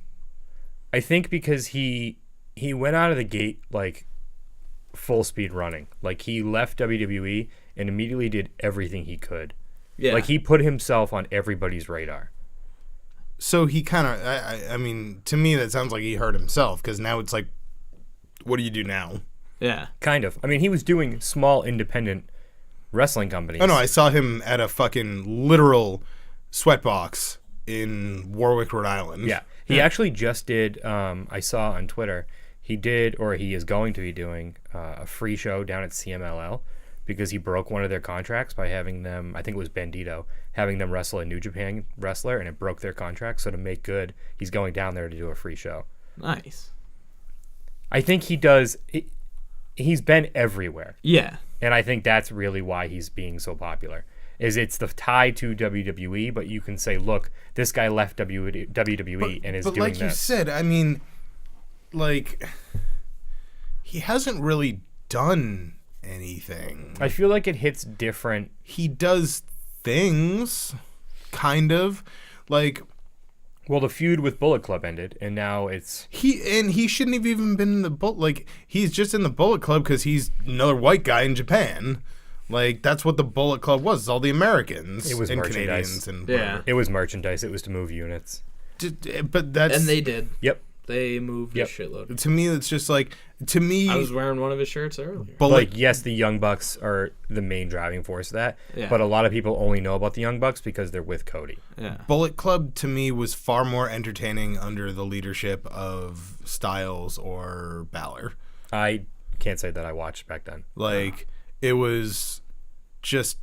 I think because he went out of the gate like full speed running. Like he left WWE and immediately did everything he could.
Yeah.
Like he put himself on everybody's radar.
So he kind of, I mean, to me that sounds like he hurt himself because now it's like, what do you do now?
Yeah.
Kind of. I mean, he was doing small independent wrestling companies.
Oh no, I saw him at a fucking literal sweatbox in Warwick, Rhode Island.
Yeah. He actually just did, I saw on Twitter, he did, or he is going to be doing a free show down at CMLL because he broke one of their contracts by having them, I think it was Bandito, having them wrestle a New Japan wrestler, and it broke their contract. So to make good, he's going down there to do a free show.
Nice.
I think he does, he's been everywhere.
Yeah.
And I think that's really why he's being so popular. Is it's the tie to WWE, but you can say, look, this guy left WWE and is
but
doing
like you
this.
said, I mean, like, he hasn't really done anything.
I feel like it hits different.
He does things, kind of. Like,
Well, the feud with Bullet Club ended, and now it's...
he shouldn't have even been in the like, he's just in the Bullet Club because he's another white guy in Japan. Like, that's what the Bullet Club was. All the Americans
It was
and
merchandise.
Canadians and
Yeah.
whatever.
It was merchandise. It was to move units.
But that's...
And they did.
Yep.
They moved
Yep.
a shitload.
To me, it's just like... To me...
I was wearing one of his shirts earlier.
Bullet,
Like, yes, the Young Bucks are the main driving force of that,
Yeah.
but a lot of people only know about the Young Bucks because they're with Cody.
Yeah.
Bullet Club, to me, was far more entertaining under the leadership of Styles or Balor.
I can't say that I watched back then.
Like, it was just...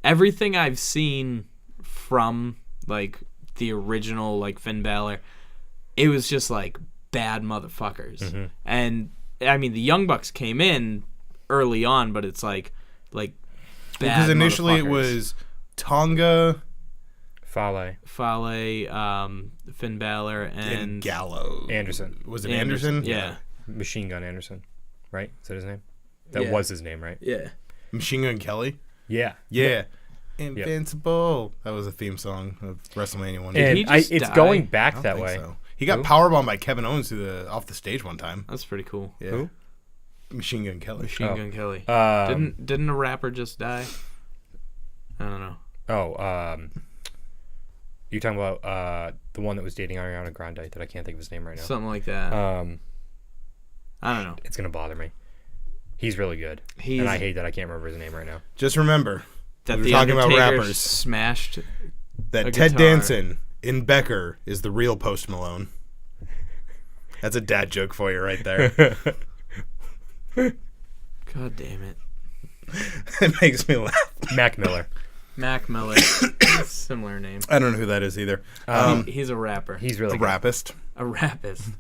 Everything I've seen from, like, the original, like, Finn Balor, it was just, like, bad motherfuckers.
Mm-hmm.
And, I mean, the Young Bucks came in early on, but it's, like bad
Because initially it
motherfuckers.
was Tonga
Fale.
Fale, Finn Balor,
and Gallows.
Anderson.
Was it Anderson?
Yeah.
Machine Gun Anderson. Right? Is that his name? That
Yeah.
was his name, right?
Yeah.
Machine Gun Kelly?
Yeah.
Yeah. Invincible. That was a theme song of WrestleMania 1.
Did
And
he just
it's
die?
going
I
back
don't
that
think
way.
so. He got
Who?
powerbombed by Kevin Owens off the stage one time.
That's pretty cool.
Yeah.
Who?
Machine Gun Kelly.
Machine
Oh.
Gun Kelly.
Um,
Didn't a rapper just die? I don't know.
you're talking about the one that was dating Ariana Grande that I can't think of his name right now.
Something like that.
I
I don't know.
It's gonna bother me. He's really good,
He's
and I hate that I can't remember his name right now.
Just remember
that
we're
the
talking about
Undertaker
rappers.
smashed.
that
a
Ted
guitar.
Danson in Becker is the real Post Malone. That's a dad joke for you right there.
God damn it.
It makes me laugh.
Mac Miller.
Mac Miller. Similar name.
I don't know who that is either.
He's a rapper.
He's really
A
good.
rapist.
A rapist.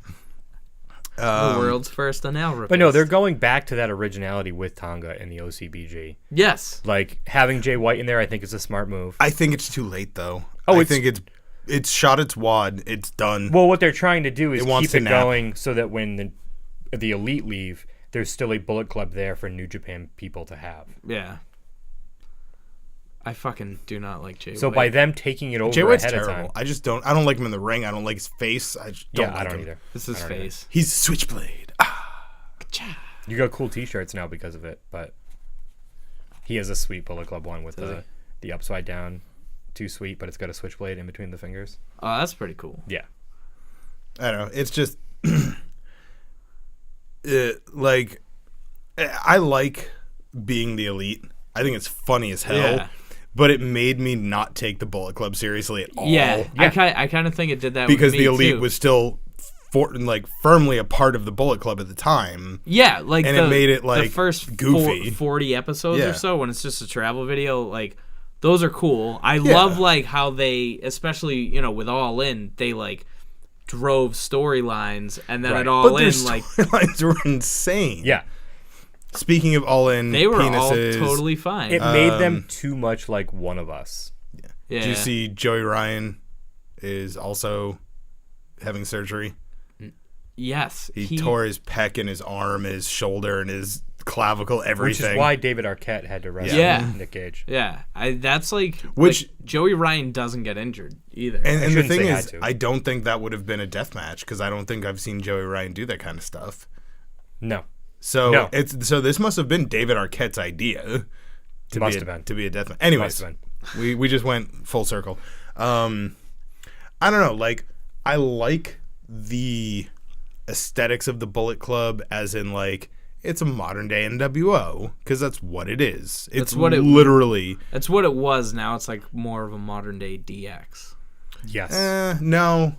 The world's first anal rapist.
But no, they're going back to that originality with Tonga and the OCBG.
Yes.
Like having Jay White in there, I think is a smart move.
I think it's too late though.
Oh,
I think it's shot its wad. It's done.
Well, what they're trying to do is
It wants
keep
to
it
nap.
going so that when the elite leave, there's still a Bullet Club there for New Japan people to have.
Yeah. I fucking do not like Jay
So
White.
by them taking it over
Jay White's
ahead of
terrible.
time.
I don't like him in the ring. I don't like his face. I just don't like
I don't
him.
either.
This is face.
He's Switchblade.
You got cool T-shirts now because of it, but he has a sweet Bullet Club one with the upside down, too sweet, but it's got a switchblade in between the fingers.
Oh, that's pretty cool.
Yeah.
I don't know. It's just like I like being the Elite. I think it's funny as hell.
Yeah.
But it made me not take the Bullet Club seriously at all.
Yeah. I kind of think it did that
Because
with me
the Elite
too.
was still firmly a part of the Bullet Club at the time.
Yeah, like
And it made it, like,
the first
goofy.
40 episodes
Yeah.
or so when it's just a travel video, like those are cool. I love like how they, especially, you know, with All In, they like drove storylines and then
Right.
at All
But their
In like
storylines were insane.
Yeah.
Speaking of All In
they were
penises,
all totally fine.
It made them too much like one of us.
yeah.
do you see Joey Ryan is also having surgery?
Yes.
He tore his pec and his arm and his shoulder and his clavicle, everything.
Which is why David Arquette had to wrestle
Yeah.
Nick Cage.
Yeah. That's like
Which-
like, Joey Ryan doesn't get injured either.
And the
shouldn't
thing
say
is,
had to.
I don't think that would have been a death match because I don't think I've seen Joey Ryan do that kind of stuff.
No.
So
No.
this must have been David Arquette's idea
Must have been.
to be a death match. Anyways,
Must have
we just went full circle. I don't know. Like I like the aesthetics of the Bullet Club, as in like it's a modern day NWO because that's what it is. It's
what it-
literally.
That's what it was. Now it's like more of a modern day DX.
Yes.
No.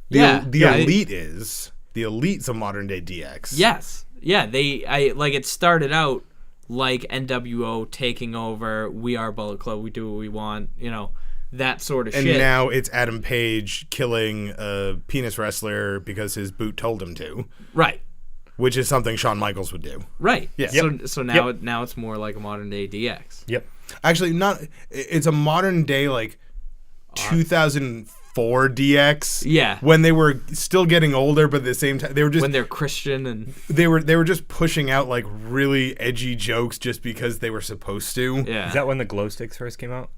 Yeah.
The
Yeah,
Elite is. The Elite's a modern day DX.
Yes. Yeah, I like it started out like NWO taking over, we are Bullet Club, we do what we want, you know, that sort of
And
shit.
now it's Adam Page killing a penis wrestler because his boot told him to,
Right.
which is something Shawn Michaels would do.
Right.
Yeah.
So now it's more like a modern day DX.
Yep.
Actually, not. It's a modern day like 2004 DX.
Yeah.
When they were still getting older, but at the same time they were just
When they're Christian and
they were just pushing out like really edgy jokes just because they were supposed to.
yeah.
Is that when the glow sticks first came out?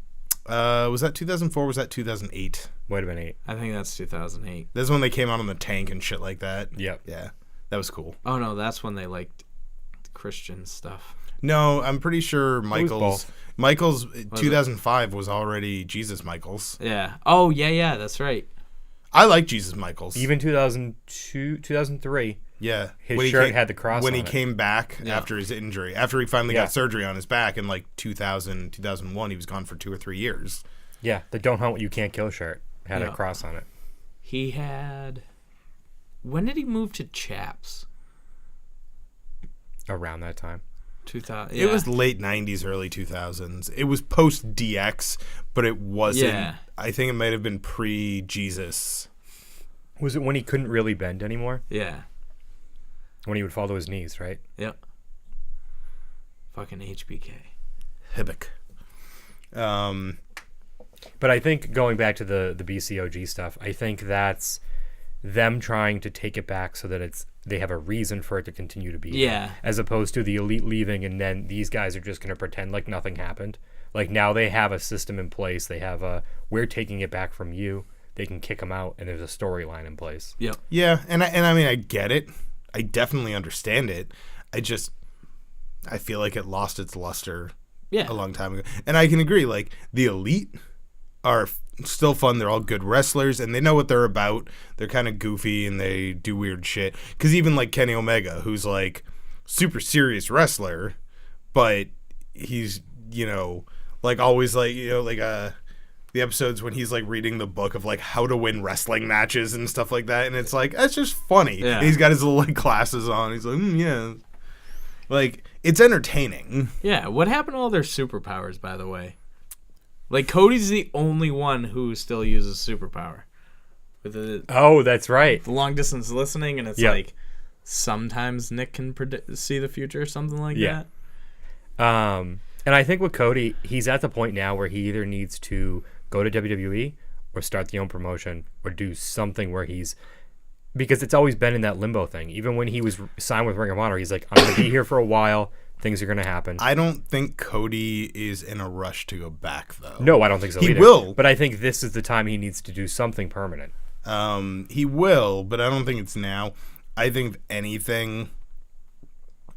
Was that 2004? Was that 2008?
Might have been 8.
I think that's 2008.
That's when they came out on the tank and shit like that.
Yep.
Yeah, that was cool.
Oh no, that's when they liked Christian stuff.
No, I'm pretty sure
both.
Michaels 2005 was already Jesus Michaels.
Yeah. Oh yeah, that's right.
I like Jesus Michaels.
Even 2002, 2003.
Yeah,
His shirt had the cross
when
on
he
it.
came back after his injury, after he finally
Yeah.
got surgery on his back in like 2000, 2001. He was gone for 2 or 3 years.
Yeah, the "Don't Hunt What You Can't Kill" shirt had
Yeah.
a cross on it.
He had. When did he move to Chaps?
Around that time.
2000.
It was late 90s, early 2000s. It was post DX, but it wasn't.
Yeah.
I think it might have been pre Jesus.
Was it when he couldn't really bend anymore?
Yeah.
When he would fall to his knees, right?
Yep. Fucking HBK.
Hibbick.
But I think going back to the BCOG stuff, I think that's them trying to take it back so that they have a reason for it to continue to be there,
Yeah.
as opposed to the Elite leaving and then these guys are just going to pretend like nothing happened. Like now they have a system in place. They have we're taking it back from you. They can kick them out and there's a storyline in place.
Yep.
Yeah, and I mean I get it. I definitely understand it. I feel like it lost its luster
Yeah.
a long time ago. And I can agree, like, the Elite are still fun. They're all good wrestlers, and they know what they're about. They're kind of goofy, and they do weird shit. Because even, like, Kenny Omega, who's, like, super serious wrestler, but he's, you know, like, always, like, you know, like, the episodes when he's, like, reading the book of, like, how to win wrestling matches and stuff like that, and it's, like, that's just funny.
Yeah.
And he's got his little, like, glasses on. He's like, yeah. Like, it's entertaining.
Yeah. What happened to all their superpowers, by the way? Like, Cody's the only one who still uses superpower. With the
Oh, that's right.
long distance listening, and it's
Yeah.
like sometimes Nick can see the future or something like
Yeah.
that.
And I think with Cody, he's at the point now where he either needs to go to WWE or start the own promotion or do something where he's, because it's always been in that limbo thing. Even when he was signed with Ring of Honor, he's like, I'm going to be here for a while, Things are going to happen.
I don't think Cody is in a rush to go back, though.
No, I don't think so
He
either.
will.
But I think this is the time he needs to do something permanent.
He will, but I don't think it's now. I think if anything,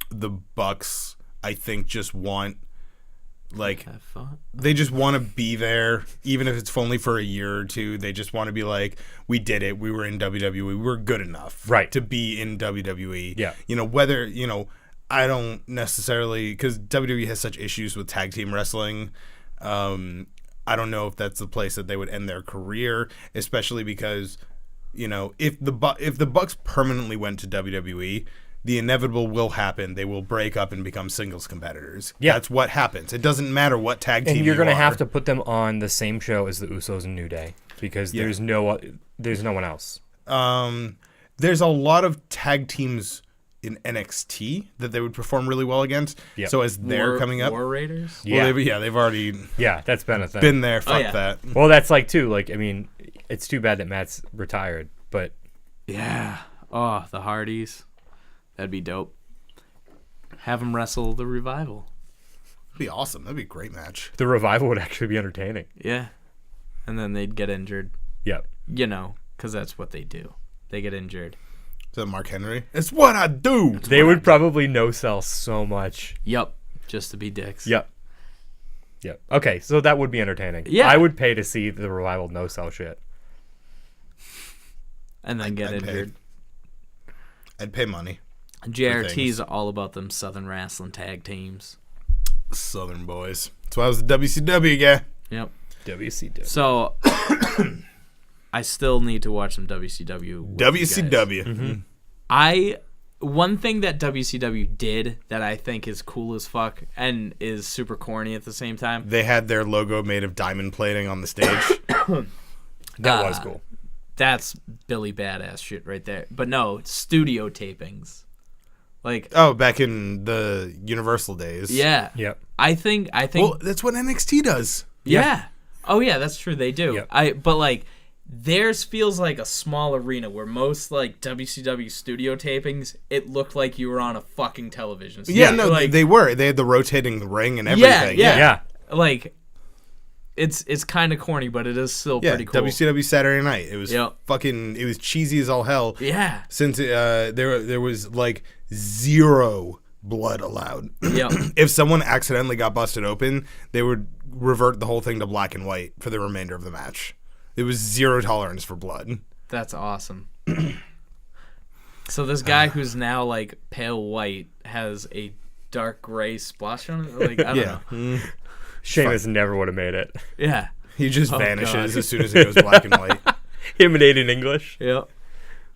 the Bucks, I think, just want, like,
Have fun.
they just want to be there, even if it's only for a year or two. They just want to be like, we did it. We were in WWE. We're good enough
Right.
to be in WWE.
Yeah.
Whether, I don't necessarily, because WWE has such issues with tag team wrestling. I don't know if that's the place that they would end their career, especially because, if the Bucks permanently went to WWE, the inevitable will happen. They will break up and become singles competitors.
Yeah.
That's what happens. It doesn't matter what tag team
And you're
going to
have to put them on the same show as the Usos and New Day because there's no one else.
There's a lot of tag teams in NXT that they would perform really well against.
Yep.
So as they're coming up,
War Raiders.
Yeah.
they've already
Yeah, that's been a thing.
been there. Fuck
yeah.
that.
Well, that's like too. Like, I mean, it's too bad that Matt's retired, but
Yeah. Oh, the Hardys. That'd be dope. Have them wrestle the Revival.
That'd be awesome. That'd be a great match.
the Revival would actually be entertaining.
Yeah. And then they'd get injured.
Yep.
Because that's what they do. They get injured.
Is that Mark Henry? It's what I do.
They would probably no sell so much.
Yup. Just to be dicks.
Yep. Yep. Okay, so that would be entertaining.
Yeah.
I would pay to see the Revival no sell shit.
And then get
I'd pay.
injured.
I'd pay money.
JRT's all about them Southern wrestling tag teams.
Southern boys. That's why I was the WCW guy.
Yep.
WCW.
So I still need to watch some WCW. with you guys.
WCW.
One thing that WCW did that I think is cool as fuck and is super corny at the same time.
They had their logo made of diamond plating on the stage.
That was cool.
That's Billy Badass shit right there. But no, studio tapings. Like,
Oh, back in the Universal days.
yeah.
Yep.
I think
Well, that's what NXT does.
yeah. Oh yeah, that's true. They do.
Yep.
But like theirs feels like a small arena where most like WCW studio tapings, it looked like you were on a fucking television.
Yeah,
set.
no,
like,
they were. They had the rotating ring and everything.
yeah.
Yeah.
Like it's kind of corny, but it is still
Yeah,
pretty cool.
WCW Saturday Night. It was
Yep.
it was cheesy as all hell.
Yeah.
Since there was like zero blood allowed.
Yep.
If someone accidentally got busted open, they would revert the whole thing to black and white for the remainder of the match. There was zero tolerance for blood.
That's awesome. So this guy who's now like pale white has a dark gray splotch on it. Like I don't know.
Sheamus never would have made it.
Yeah.
He just
Oh,
vanishes
God.
as soon as it goes black and white.
Him and Aiden English.
Yep.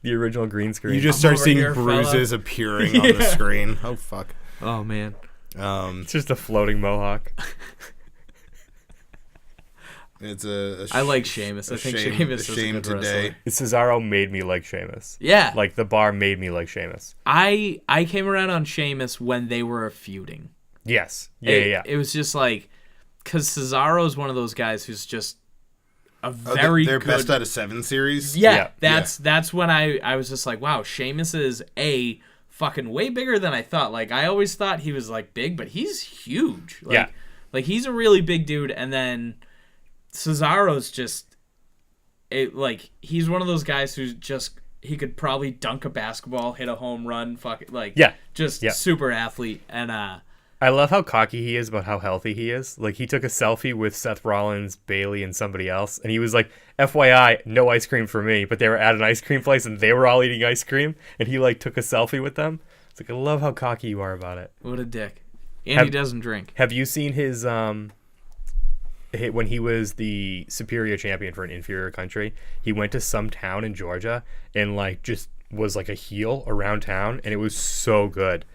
The original green screen.
You just
I'm
start
over
seeing
here,
bruises appearing on the screen. Oh fuck.
Oh man.
It's just a floating mohawk.
It's a
I like Sheamus. I think Sheamus is a good wrestler.
Cesaro made me like Sheamus.
Yeah.
Like the bar made me like Sheamus.
I came around on Sheamus when they were feuding.
Yes. Yeah.
It was just like because Cesaro's one of those guys who's just a very
Their
good.
best out of 7 series.
Yeah,
Yeah.
that's when I was just like, wow, Sheamus is fucking way bigger than I thought. Like I always thought he was like big, but he's huge. Like,
Yeah.
like he's a really big dude. And then Cesaro's just he's one of those guys who's just he could probably dunk a basketball, hit a home run, just super athlete. And
I love how cocky he is about how healthy he is. Like, he took a selfie with Seth Rollins, Bailey, and somebody else, and he was like, FYI, no ice cream for me, but they were at an ice cream place, and they were all eating ice cream, and he, like, took a selfie with them. It's like, I love how cocky you are about it.
what a dick. And he doesn't drink.
Have you seen his, when he was the superior champion for an inferior country, he went to some town in Georgia, and, like, just was, like, a heel around town, and it was so good.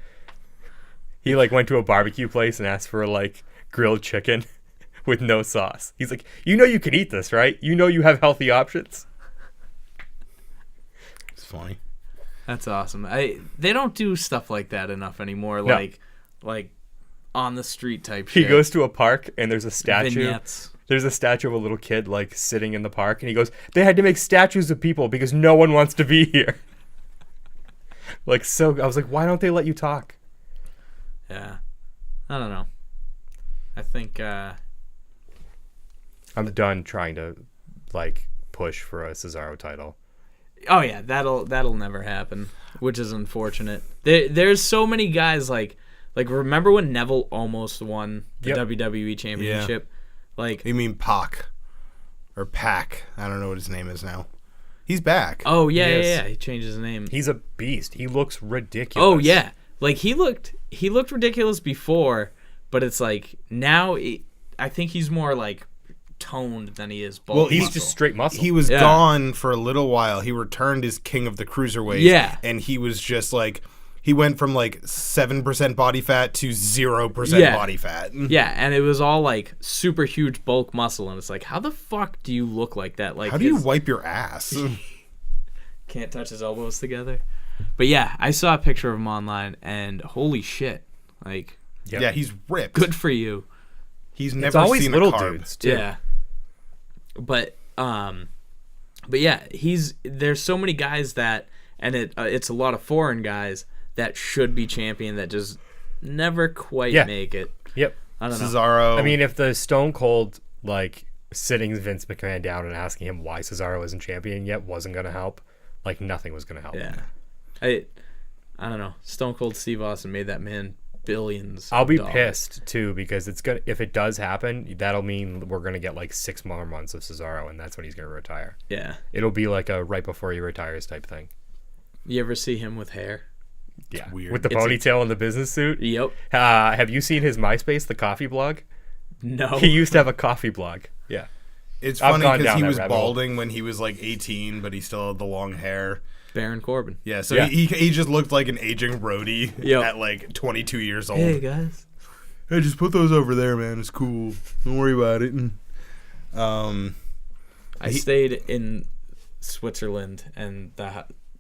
He, like, went to a barbecue place and asked for, like, grilled chicken with no sauce. He's like, you know you can eat this, right? You know you have healthy options.
It's funny.
That's awesome. They don't do stuff like that enough anymore.
No.
Like on the street type shit.
He goes to a park and there's a statue.
Vignettes.
There's a statue of a little kid, like, sitting in the park. And he goes, they had to make statues of people because no one wants to be here. Like, so I was like, why don't they let you talk?
Yeah. I don't know. I think
I'm done trying to like push for a Cesaro title.
oh yeah, that'll never happen, which is unfortunate. There's so many guys like remember when Neville almost won the WWE Championship? Like
You mean Pac or Pac? I don't know what his name is now. He's back.
oh yeah,
Yes.
yeah, he changed his name.
He's a beast. He looks ridiculous.
Oh yeah, like he looked ridiculous before, but it's like now I think he's more like toned than he is bald.
Well,
He's
muscle.
just straight muscle.
He was
Yeah.
gone for a little while. He returned as king of the cruiserweights.
Yeah.
And he was just like, he went from like 7% body fat to 0%
Yeah.
body fat.
Yeah, and it was all like super huge bulk muscle, and it's like, how the fuck do you look like that? Like,
How do you wipe your ass?
can't touch his elbows together? But yeah, I saw a picture of him online, and holy shit, like,
Yep.
Yeah, he's ripped.
good for you.
He's
It's
never
always
seen
little
a carb.
dudes too.
Yeah. But yeah, there's so many guys that, and it's a lot of foreign guys that should be champion that just never quite
Yeah.
make it.
Yep.
I don't know.
Cesaro.
I mean, if the Stone Cold like sitting Vince McMahon down and asking him why Cesaro isn't champion yet wasn't gonna help, like nothing was gonna help.
Yeah. I don't know. Stone Cold Steve Austin made that man billions.
I'll
of
be
dollars.
pissed too because it's gonna if it does happen, that'll mean we're gonna get like 6 more months of Cesaro, and that's when he's gonna retire.
Yeah.
It'll be like a right before he retires type thing.
You ever see him with hair?
Yeah,
weird.
with the
It's a-
ponytail and the business suit.
Yep.
Have you seen his MySpace, the coffee blog?
No.
He used to have a coffee blog. Yeah,
it's
I've
funny
gone
because
down
he
that
was
rabbit hole.
balding when he was like 18, but he still had the long hair.
Baron Corbin.
Yeah, so
Yeah.
He just looked like an aging roadie
Yep.
at like 22 years old.
Hey guys.
Hey, just put those over there, man. It's cool. Don't worry about it.
I stayed in Switzerland, and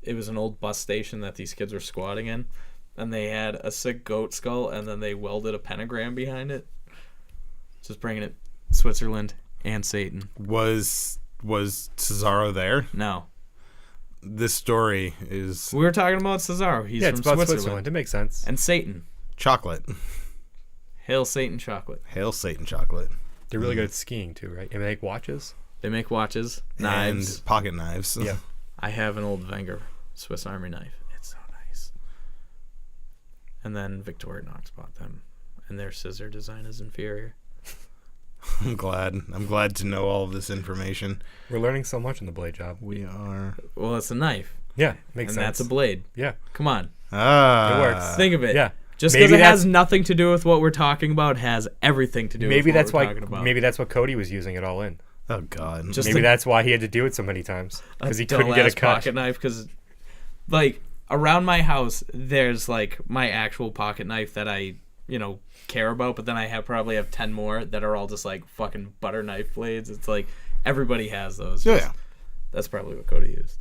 it was an old bus station that these kids were squatting in, and they had a sick goat skull, and then they welded a pentagram behind it. Just bringing it, Switzerland and Satan.
Was Cesaro there?
No,
This story is
we were talking about Cesaro. He's
yeah,
from
it's about
Switzerland.
Switzerland. It makes sense.
And Satan.
chocolate.
Hail Satan chocolate.
Hail Satan chocolate.
They're really good at skiing too, right? And they make watches.
They make watches, knives.
And pocket knives.
Yeah.
I have an old Wenger Swiss Army knife. It's so nice. And then Victorinox bought them, and their scissor design is inferior.
I'm glad to know all of this information.
We're learning so much in the blade job.
We are.
Well, it's a knife,
Yeah, makes
and
sense.
that's a blade.
Yeah,
Come on,
it works.
think of it.
Yeah.
Just
Maybe
because it has
that's-
nothing to do with what we're talking about, has everything to do
Maybe
with what
that's
we're
why.
talking about.
Maybe that's what Cody was using it all in.
Oh God.
Just
Maybe
a-
that's why he had to do it so many times because he couldn't get a
dull-ass
cut.
pocket knife. Because, like, around my house, there's like my actual pocket knife that I, care about. But then I probably have 10 more that are all just like fucking butter knife blades. It's like everybody has those.
Yeah.
That's probably what Cody used.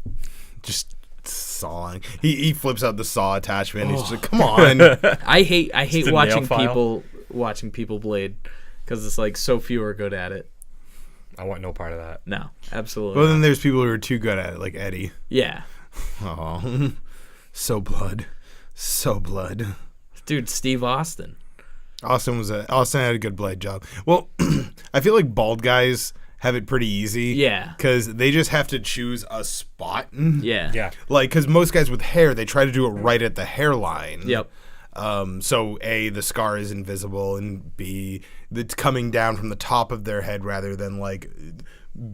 Just sawing. He flips out the saw attachment. He's just like, come on.
I hate
a nail
watching
file.
people blade because it's like so few are good at it.
I want no part of that.
No, absolutely.
Well,
not.
then there's people who are too good at it, like Eddie.
Yeah,
Oh, so blood.
dude, Steve Austin.
Austin had a good blade job. Well, I feel like bald guys have it pretty easy.
Yeah.
Because they just have to choose a spot.
Yeah.
Yeah,
Like, because most guys with hair, they try to do it right at the hairline.
Yep.
So A, the scar is invisible, and B, it's coming down from the top of their head rather than like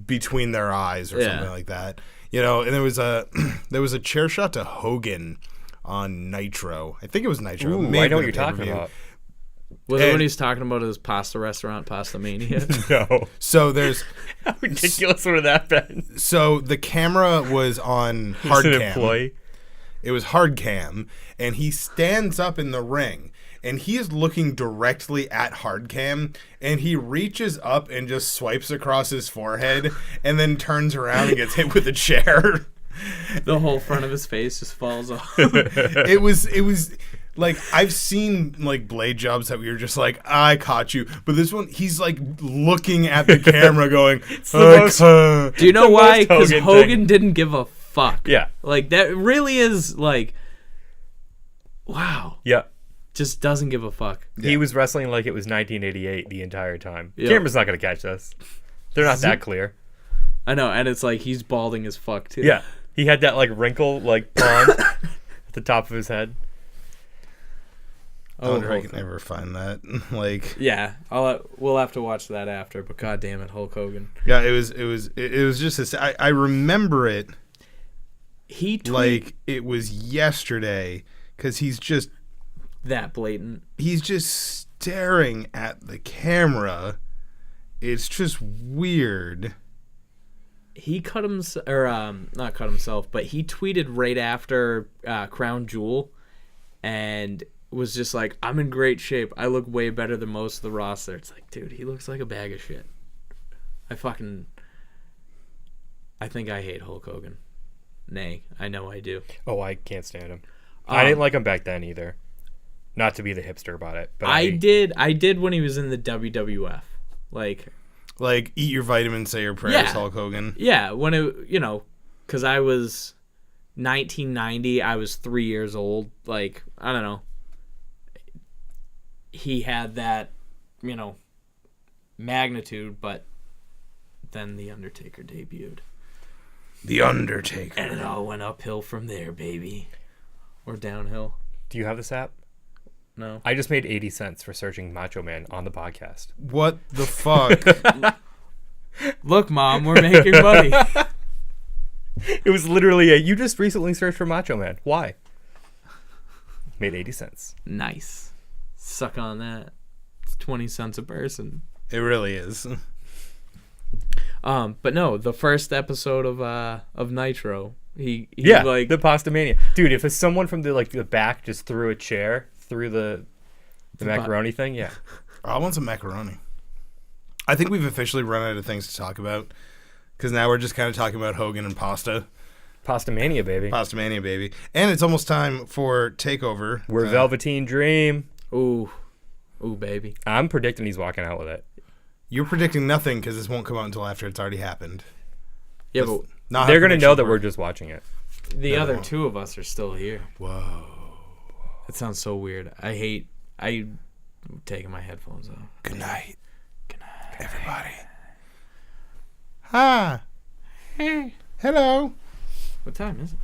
between their eyes or something like that. And there was a chair shot to Hogan on Nitro. I think it was Nitro.
Ooh,
It may
I
have
know
been
what
a
you're talking
pay-per-view.
about.
Was it
And-
when he's talking about his pasta restaurant, Pasta Mania?
No,
So there's
how ridiculous would that been?
so the camera was on hard
An
cam.
employee.
It was hard cam, and he stands up in the ring, and he is looking directly at hard cam, and he reaches up and just swipes across his forehead, and then turns around and gets hit with a chair.
The whole front of his face just falls off.
It was like, I've seen like blade jobs that we were just like, I caught you, but this one, he's like looking at the camera going,
the most-
Do you know
The
why?
most
Because
Hogan
Hogan
thing.
didn't give a fuck.
Yeah,
Like, that really is like, wow.
yeah.
just doesn't give a fuck.
Yeah.
He was wrestling like it was 1988 the entire time.
Yep.
Camera's not going to catch this. They're not that clear.
I know, and it's like he's balding as fuck too.
Yeah. He had that like wrinkle like pond at the top of his head.
I wonder if I can ever find that. Like,
yeah, we'll have to watch that after. But god damn it, Hulk Hogan.
yeah, it was just I remember it. Like it was yesterday because he's just
that blatant.
He's just staring at the camera. It's just weird.
He cut himself, or not cut himself, but he tweeted right after Crown Jewel, and was just like, I'm in great shape. I look way better than most of the roster. It's like, dude, he looks like a bag of shit. I think I hate Hulk Hogan. Nay, I know I do.
Oh, I can't stand him. I didn't like him back then either. Not to be the hipster about it, but
I did when he was in the WWF. Like
eat your vitamins, say your prayers,
Yeah.
Hulk Hogan.
Yeah, when it, because I was 1990, I was 3 years old. Like, I don't know. He had that, magnitude, but then The Undertaker debuted.
The Undertaker.
And it all went uphill from there, baby. Or downhill.
Do you have this app?
No.
I just made 80 cents for searching Macho Man on the podcast.
What the fuck?
Look, Mom, we're making money.
It was literally you just recently searched for Macho Man. Why? Made 80 cents.
Nice. Suck on that. It's 20 cents a person.
It really is.
But no, the first episode of Nitro, he
like the Pasta Mania, dude. If someone from the back just threw a chair through the macaroni thing, yeah.
I want some macaroni. I think we've officially run out of things to talk about because now we're just kind of talking about Hogan and pasta.
Pasta Mania, baby.
Pasta Mania, baby. And it's almost time for Takeover.
We're Velveteen Dream.
Ooh, baby.
I'm predicting he's walking out with it.
You're predicting nothing because this won't come out until after it's already happened.
Yeah,
That's
but
not
They're
how
gonna know that
predictions
we're
work.
just watching it.
the other two of us are still here.
Whoa.
That sounds so weird. I'm taking my headphones off.
Good night. Good night, everybody. Hi. Hey. Hello.
What time is it?